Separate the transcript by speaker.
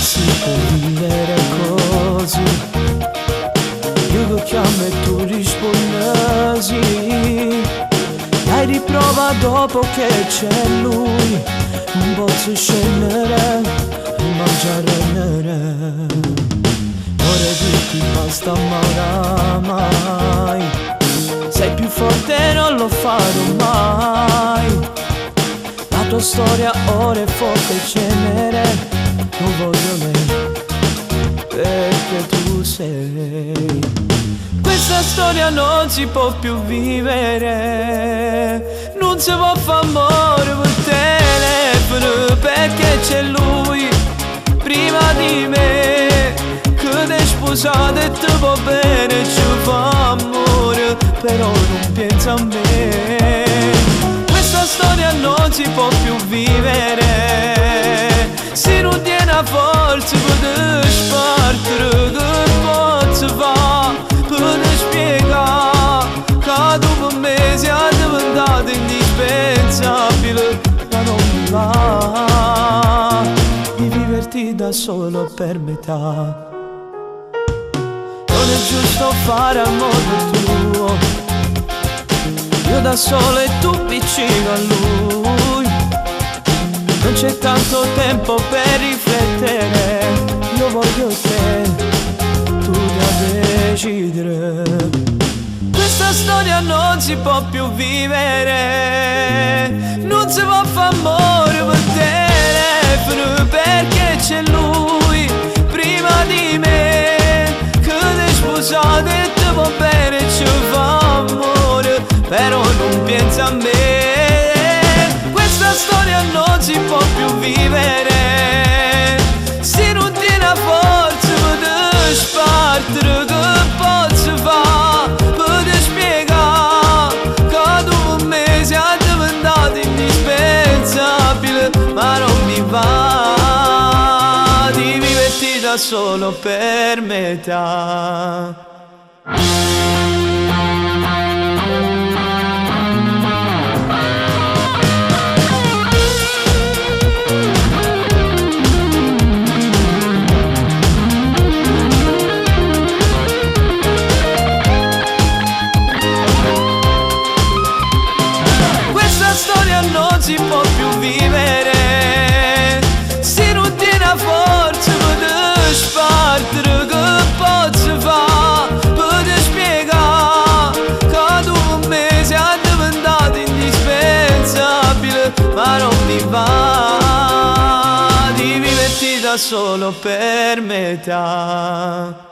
Speaker 1: si può vivere così. Io lo chiamo e tu rispondi. Dai riprova dopo che c'è lui. Non posso scendere e mangiare nere. Vorrei dirti basta ma oramai sei più forte e non lo farò mai. La tua storia ora è fuoco e cenere. Non voglio lei perché tu sei. Questa storia non si può più vivere. Non si può fare amore per telefono perché c'è lui prima di me. Che ti sposato e ti va bene, ci fa amore, però non pensa a me. Questa storia non si può più vivere. Se non tiene a forza per spartire, che posso fare per spiegare che dopo me sia diventato indispensabile. Ma non mi va di viverti da solo per metà. Non è giusto fare al modo tuo, io da solo e tu vicino a lui. Non c'è tanto tempo per riflettere, io voglio te, tu da decidere. Questa storia non si può più vivere. Non si può fare amore per telefono perché c'è lui prima di me. Che ti sposato e ti va bene, ci fa amore, però non pensa a me. Questa storia non si può più vivere. Se non tiene a forza per spartire, che posso fare per spiegare che dopo me sia diventato indispensabile. Ma non mi va di viverti da solo per metà. Non si può più vivere. Se non tiene a forza per spartire, che posso fare per spiegare che dopo me sia diventato indispensabile. Ma non mi va di viverti da solo per metà.